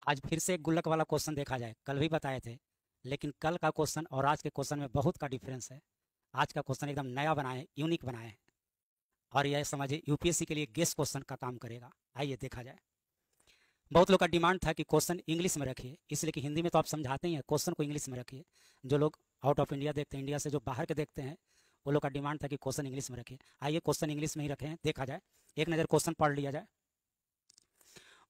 आज फिर से एक गुल्लक वाला क्वेश्चन देखा जाए। कल भी बताए थे, लेकिन कल का क्वेश्चन और आज के क्वेश्चन में बहुत का डिफरेंस है। आज का क्वेश्चन एकदम नया बनाए, यूनिक बनाए हैं, और यह समझिए यूपीएससी के लिए गेस क्वेश्चन का काम करेगा। आइए देखा जाए। बहुत लोग का डिमांड था कि क्वेश्चन इंग्लिश में रखिए, इसलिए कि हिंदी में तो आप समझाते ही हैं, क्वेश्चन को इंग्लिश में रखिए। जो लोग आउट ऑफ इंडिया देखते हैं, इंडिया से जो बाहर के देखते हैं, वो लोग का डिमांड था कि क्वेश्चन इंग्लिश में रखिए। आइए क्वेश्चन इंग्लिश में ही रखें, देखा जाए। एक नज़र क्वेश्चन पढ़ लिया जाए।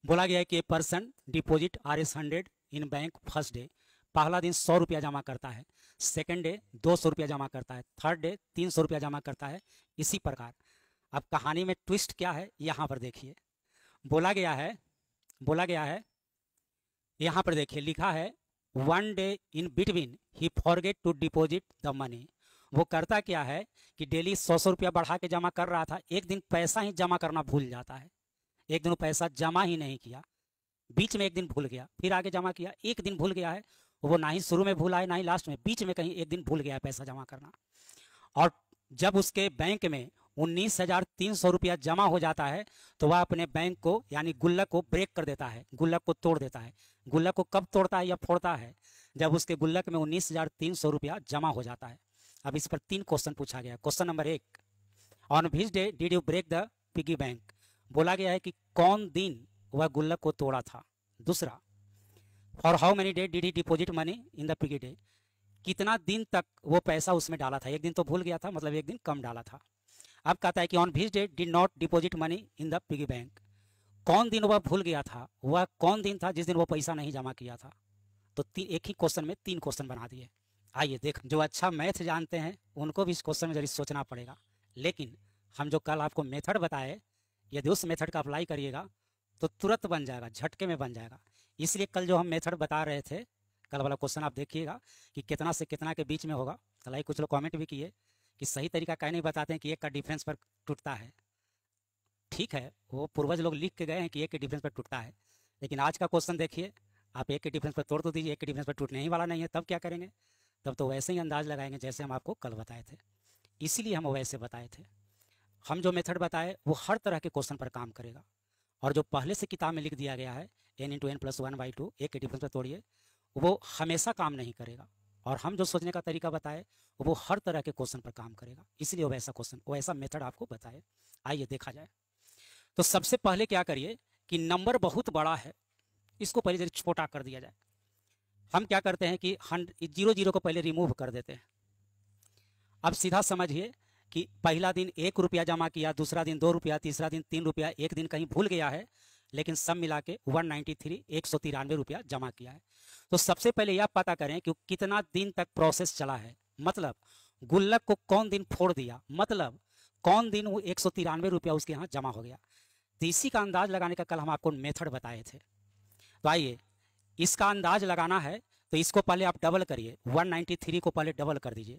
बोला गया है कि a person deposit Rs 100 in bank first day. पहला दिन 100 रुपया जमा करता है, सेकेंड डे 200 रुपया जमा करता है, थर्ड डे 300 रुपया जमा करता है, इसी प्रकार। अब कहानी में ट्विस्ट क्या है यहाँ पर देखिए। बोला गया है यहाँ पर देखिए, लिखा है 1 day in between he forget to deposit the money. वो करता क्या है कि डेली 100 रुपया बढ़ा के जमा कर रहा था, एक दिन पैसा ही जमा करना भूल जाता है। एक दिन वो पैसा जमा ही नहीं किया, बीच में एक दिन भूल गया, फिर आगे जमा किया, एक दिन भूल गया है। वो ना ही शुरू में भूला है ना ही लास्ट में, बीच में कहीं एक दिन भूल गया है पैसा जमा करना। और जब उसके बैंक में 19,300 रुपया जमा हो जाता है, तो वह अपने बैंक को यानी गुल्लक को ब्रेक कर देता है, गुल्लक को तोड़ देता है। गुल्लक को कब तोड़ता है या फोड़ता है? जब उसके गुल्लक में 19,300 रुपया जमा हो जाता है। अब इस पर 3 क्वेश्चन पूछा गया। Question number 1, on which day did you break the piggy bank? बोला गया है कि कौन दिन वह गुल्लक को तोड़ा था। दूसरा, for how many day did he deposit money in the piggy day? कितना दिन तक वो पैसा उसमें डाला था? एक दिन तो भूल गया था, मतलब एक दिन कम डाला था। अब कहता है कि on which day did not deposit money in the piggy bank? कौन दिन वह भूल गया था, वह कौन दिन था जिस दिन वो पैसा नहीं जमा किया था? तो एक ही क्वेश्चन में 3 क्वेश्चन बना दिए। आइए देख, जो अच्छा मैथ जानते हैं उनको भी इस क्वेश्चन में जरूर सोचना पड़ेगा, लेकिन हम जो कल आपको मेथड बताए, यदि उस मेथड का अप्लाई करिएगा तो तुरंत बन जाएगा, झटके में बन जाएगा। इसलिए कल जो हम मेथड बता रहे थे, कल वाला क्वेश्चन आप देखिएगा कि कितना से कितना के बीच में होगा। कल कुछ लोग कमेंट भी किए कि सही तरीका कह नहीं बताते हैं कि एक का डिफरेंस पर टूटता है। ठीक है, वो पूर्वज लोग लिख के गए हैं कि एक के डिफरेंस पर टूटता है, लेकिन आज का क्वेश्चन देखिए, आप एक के डिफरेंस पर तोड़ तो दीजिए, एक के डिफरेंस पर टूटने ही वाला नहीं है, तब क्या करेंगे? तब तो वैसे ही अंदाज लगाएंगे जैसे हम आपको कल बताए थे। इसीलिए हम वैसे बताए थे। हम जो मेथड बताए वो हर तरह के क्वेश्चन पर काम करेगा, और जो पहले से किताब में लिख दिया गया है n × n+1/2 एक के डिफरेंस पर तोड़िए, वो हमेशा काम नहीं करेगा। और हम जो सोचने का तरीका बताए वो हर तरह के क्वेश्चन पर काम करेगा, इसलिए वैसा क्वेश्चन वैसा मेथड आपको बताए। आइए देखा जाए। तो सबसे पहले क्या करिए कि नंबर बहुत बड़ा है, इसको पहले जरा छोटा कर दिया जाए। हम क्या करते हैं कि 0 को पहले रिमूव कर देते हैं। अब सीधा समझिए कि पहला दिन 1 रुपया जमा किया, दूसरा दिन 2 रुपया, तीसरा दिन 3 रुपया, एक दिन कहीं भूल गया है, लेकिन सब मिला के 193 रुपया जमा किया है। तो सबसे पहले यह पता करें कि कितना दिन तक प्रोसेस चला है, मतलब गुल्लक को कौन दिन फोड़ दिया, मतलब कौन दिन वो 193 रुपया उसके यहाँ जमा हो गया। तो इसी का अंदाज लगाने का कल हम आपको मेथड बताए थे। तो आइए, इसका अंदाज लगाना है तो इसको पहले आप डबल करिए, 193 को पहले डबल कर दीजिए,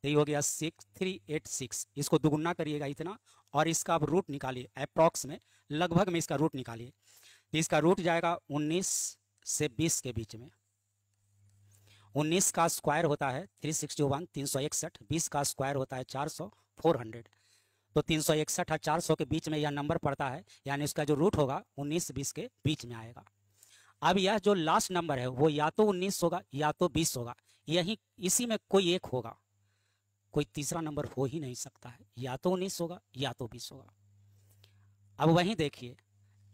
तो ये हो गया 6386। इसको दुगुना करिएगा इतना, और इसका आप रूट निकालिए, अप्रॉक्स में लगभग में इसका रूट निकालिए। तो इसका रूट जाएगा 19 से 20 के बीच में। 19 का स्क्वायर होता है 361 361, 20 का स्क्वायर होता है 400 400। तो 361 और 400 के बीच में यह नंबर पड़ता है, यानी इसका जो रूट होगा 19-20 के बीच में आएगा। अब यह जो लास्ट नंबर है वो या तो 19 होगा या तो 20 होगा, यही इसी में कोई एक होगा, कोई तीसरा नंबर हो ही नहीं सकता है, या तो 19 होगा या तो 20 होगा। अब वहीं देखिए,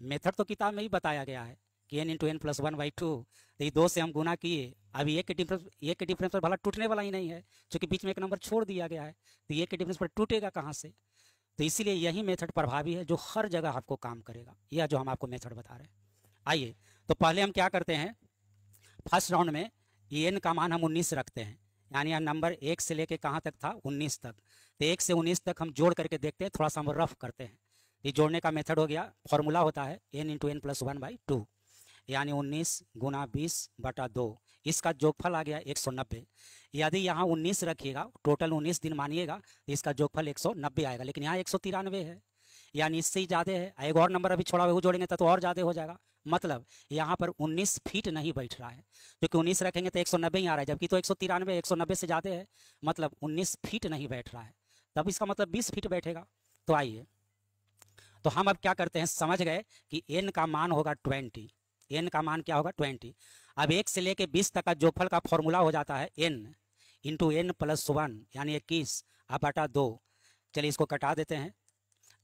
मेथड तो किताब में ही बताया गया है कि n × n+1/2, तो ये 2 से हम गुना किए। अभी एक के डिफरेंस पर भला टूटने वाला ही नहीं है, क्योंकि बीच में एक नंबर छोड़ दिया गया है, तो एक के डिफरेंस पर टूटेगा कहाँ से? तो इसीलिए यही मेथड प्रभावी है जो हर जगह आपको काम करेगा, यह जो हम आपको मेथड बता रहे हैं। आइए, तो पहले हम क्या करते हैं, फर्स्ट राउंड में n का मान हम 19 रखते हैं, यानी यह नंबर 1 से लेके कहाँ तक था, 19 तक। तो 1 से 19 तक हम जोड़ करके देखते हैं, थोड़ा सा हम रफ करते हैं। ये जोड़ने का मेथड हो गया, फॉर्मूला होता है n × n+1/2, यानी 19 × 20/2। इसका जोगफल आ गया 190। यदि यहाँ 19 रखिएगा, टोटल 19 दिन मानिएगा, तो इसका जोगफल 190 आएगा, लेकिन यहाँ 193 है, यानी इससे ही ज़्यादा है। एक और नंबर अभी छोड़ा हुआ वो जोड़ेंगे तो और ज़्यादा हो जाएगा, मतलब यहाँ पर 19 फीट नहीं बैठ रहा है, क्योंकि 19 रखेंगे तो 190 ही आ रहा है, जबकि तो 193 190 से ज़्यादा है, मतलब 19 फीट नहीं बैठ रहा है, तब इसका मतलब 20 फीट बैठेगा। तो आइए, तो हम अब क्या करते हैं, समझ गए कि n का मान होगा 20, n का मान क्या होगा 20। अब 1 से लेके 20 तक का जोगफल का फॉर्मूला हो जाता है n इंटू n प्लस 1 यानी 21 अब बटा 2। चलिए इसको कटा देते हैं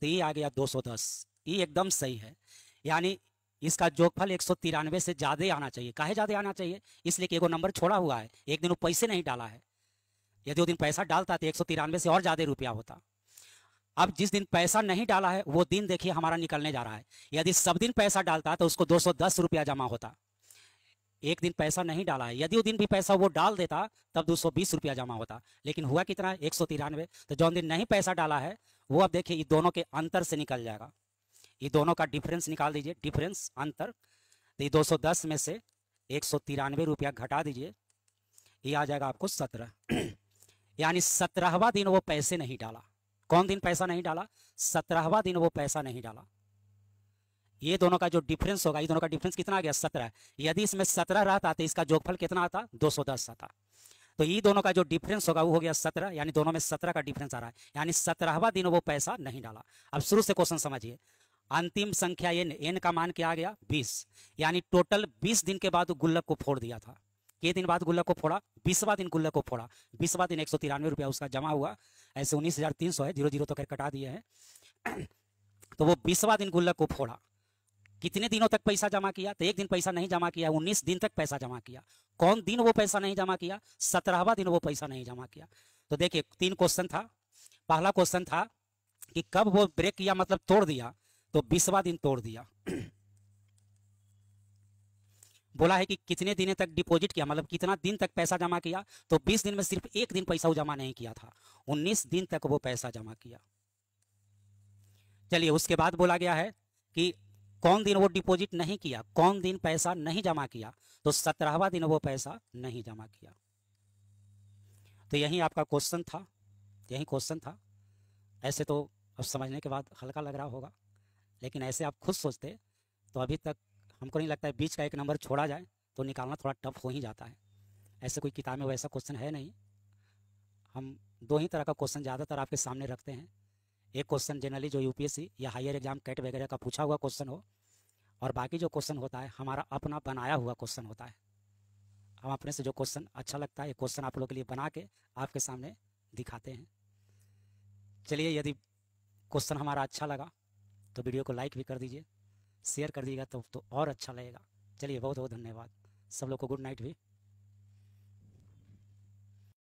तो ये आ गया 210। ये एकदम सही है, यानी इसका जोगफल 193 से ज़्यादा आना चाहिए। काहे ज़्यादा आना चाहिए? इसलिए कि एगो नंबर छोड़ा हुआ है, एक दिन वो पैसे नहीं डाला है। यदि वो दिन पैसा डालता तो 193 से और ज़्यादा रुपया होता। अब जिस दिन पैसा नहीं डाला है वो दिन देखिए हमारा निकलने जा रहा है। यदि सब दिन पैसा डालता तो उसको 210 रुपया जमा होता। एक दिन पैसा नहीं डाला है, यदि वो दिन भी पैसा वो डाल देता तब 220 रुपया जमा होता। लेकिन हुआ कितना? 193। तो जो दिन नहीं पैसा डाला है वो अब देखिए ये दोनों के अंतर से निकल जाएगा। ये दोनों का डिफरेंस निकाल दीजिए, डिफरेंस अंतर। तो ये 210 में से 193 रुपया घटा दीजिए, ये आ जाएगा आपको 17। यानी 17वां दिन वो पैसे नहीं डाला। कौन दिन पैसा नहीं डाला? 17वां दिन वो पैसा नहीं डाला। ये दोनों का जो डिफरेंस होगा, ये दोनों का डिफरेंस कितना आ गया? 17। यदि इसमें 17 रहता तो इसका जोगफल कितना आता? 210 आता। तो ये दोनों का जो डिफरेंस होगा वो हो गया 17, यानी दोनों में 17 का डिफरेंस आ रहा है, यानी 17वां दिन वो पैसा नहीं डाला। अब शुरू से क्वेश्चन समझिए। अंतिम संख्या n का मान क्या आ गया? 20। यानी टोटल 20 दिन के बाद गुल्लक को फोड़ दिया था। के दिन बाद गुल्लक को फोड़ा? 20वां दिन गुल्लक को फोड़ा। 20वां दिन 193 रुपया उसका जमा हुआ। ऐसे 19,300 है, 0 तो खैर कटा दिए हैं। तो वो 20वां दिन गुल्लक को फोड़ा। कितने दिनों तक पैसा जमा किया? तो एक दिन पैसा नहीं जमा किया, 19 दिन तक पैसा जमा किया। कौन दिन वो पैसा नहीं जमा किया? 17वां दिन वो पैसा नहीं जमा किया। तो देखिए 3 क्वेश्चन था। पहला क्वेश्चन था कि कब वो ब्रेक किया, मतलब तोड़ दिया, तो 20वां दिन तोड़ दिया। बोला है कि कितने दिन तक डिपॉजिट किया, मतलब कितना दिन तक पैसा जमा किया, तो 20 दिन में सिर्फ एक दिन पैसा वो जमा नहीं किया था, 19 दिन तक वो पैसा जमा किया। चलिए उसके बाद बोला गया है कि कौन दिन वो डिपॉजिट नहीं किया, कौन दिन पैसा नहीं जमा किया, तो 17वां दिन वो पैसा नहीं जमा किया। तो यही आपका क्वेश्चन था, यही क्वेश्चन था। ऐसे तो अब समझने के बाद हल्का लग रहा होगा, लेकिन ऐसे आप खुद सोचते तो अभी तक हमको नहीं लगता है बीच का एक नंबर छोड़ा जाए तो निकालना थोड़ा टफ हो ही जाता है। ऐसे कोई किताब में वैसा क्वेश्चन है नहीं। हम 2 ही तरह का क्वेश्चन ज़्यादातर आपके सामने रखते हैं। एक क्वेश्चन जनरली जो यूपीएससी या हायर एग्जाम कैट वगैरह का पूछा हुआ क्वेश्चन हो, और बाकी जो क्वेश्चन होता है हमारा अपना बनाया हुआ क्वेश्चन होता है। हम अपने से जो क्वेश्चन अच्छा लगता है, ये क्वेश्चन आप लोगों के लिए बना के आपके सामने दिखाते हैं। चलिए यदि क्वेश्चन हमारा अच्छा लगा तो वीडियो को लाइक भी कर दीजिए, शेयर कर दीजिएगा तो और अच्छा लगेगा। चलिए बहुत बहुत धन्यवाद। सब लोग को गुड नाइट भी।